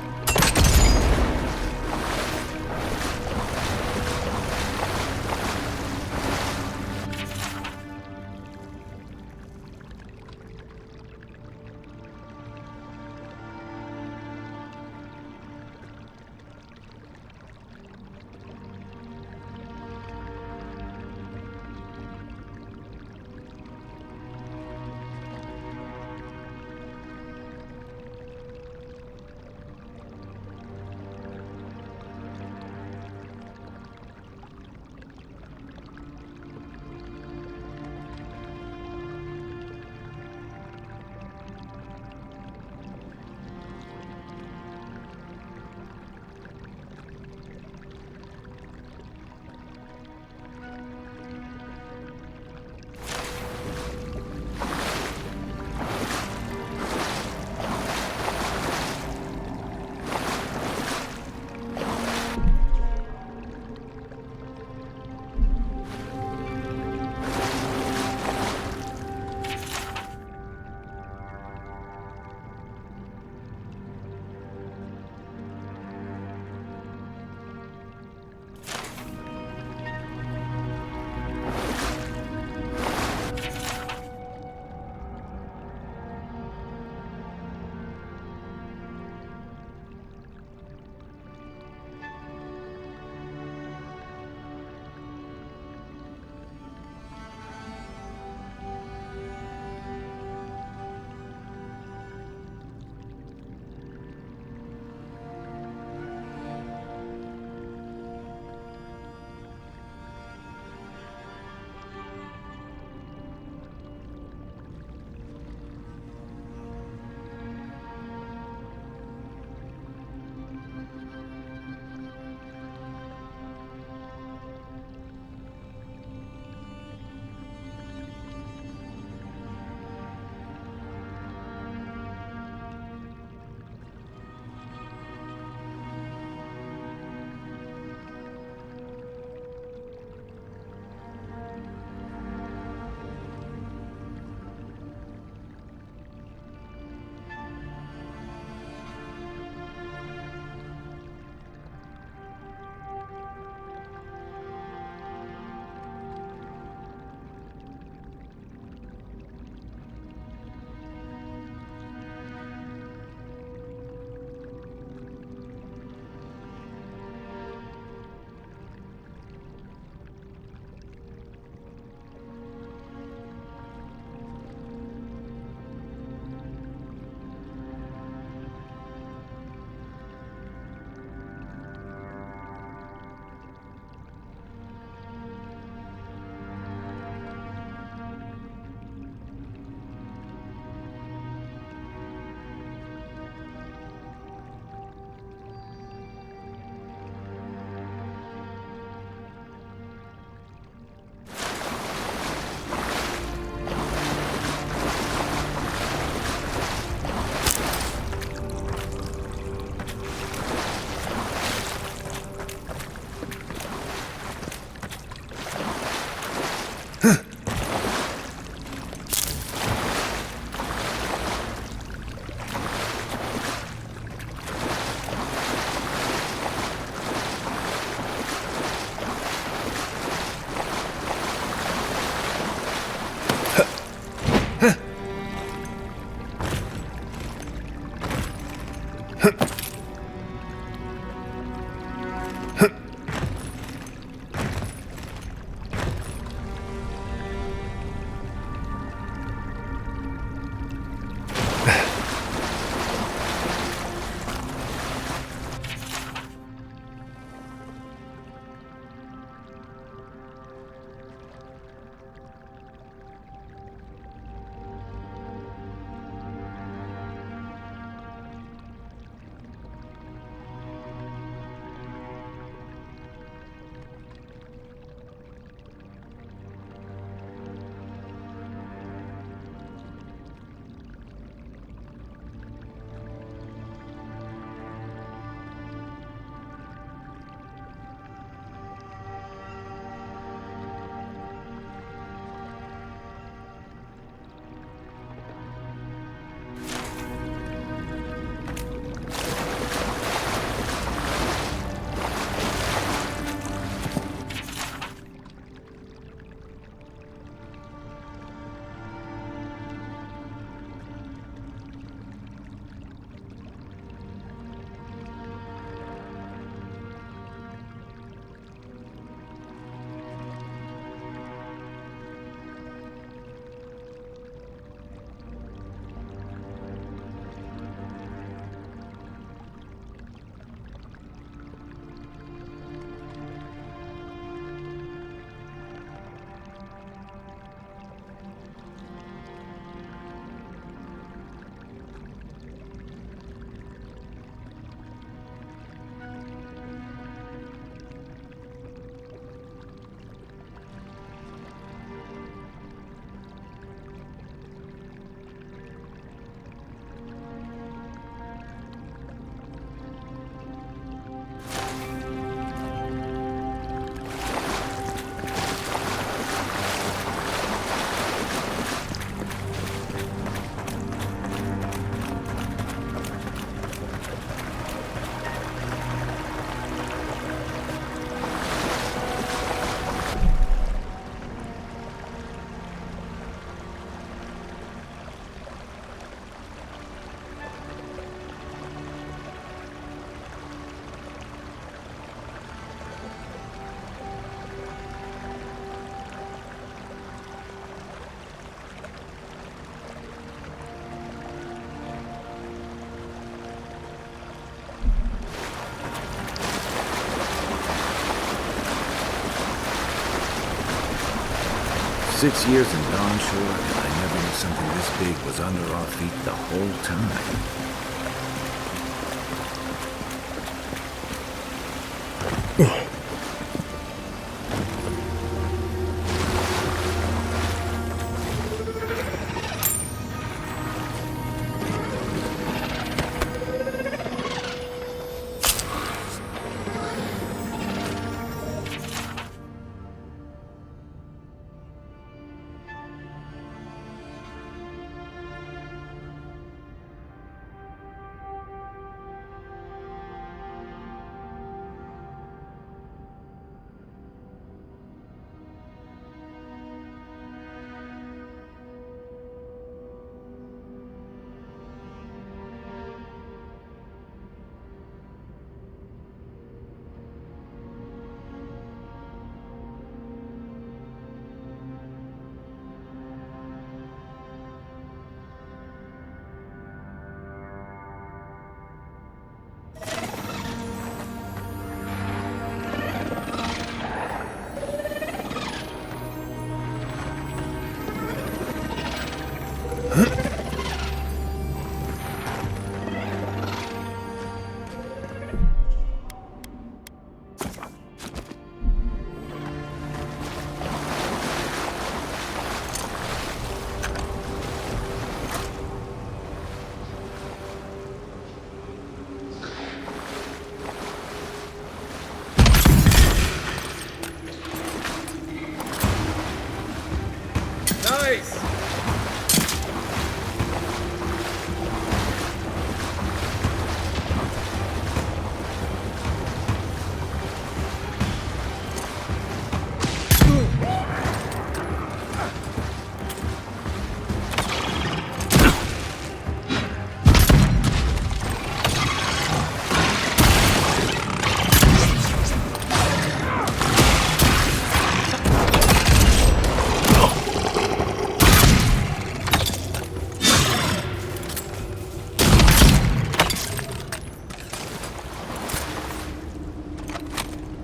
6 years in Dawn Shore, and I never knew something this big was under our feet the whole time.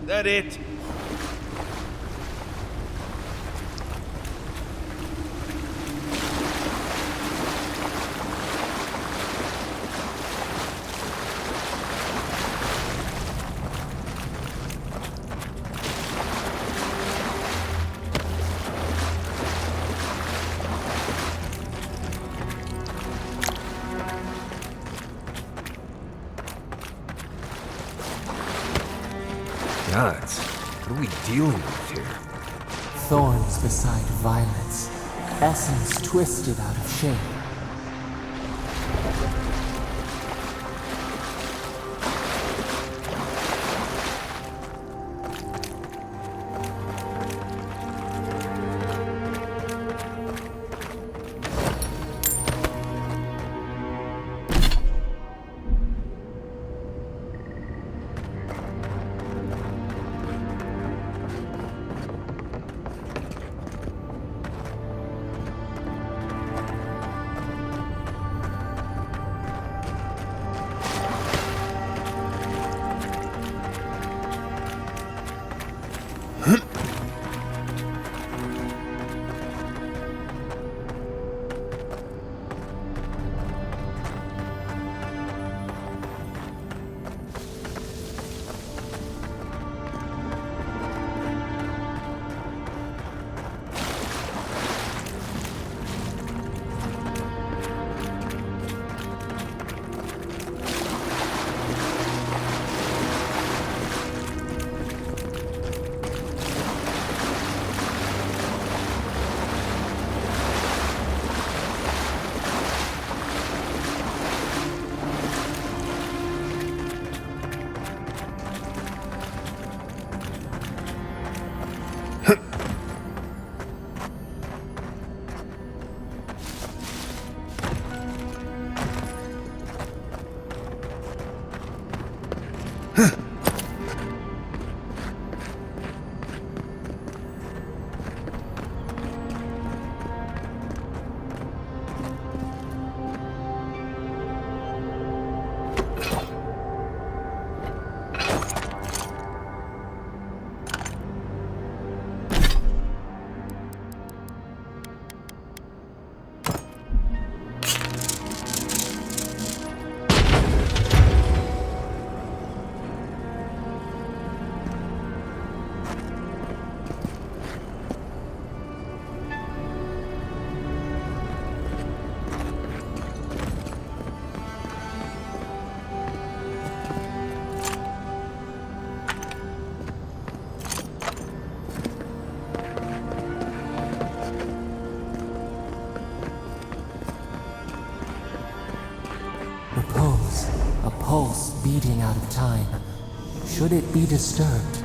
That it? Gods, what are we dealing with here? Thorns beside violets, essence twisted out of shape. pulse beating out of time. Should it be disturbed?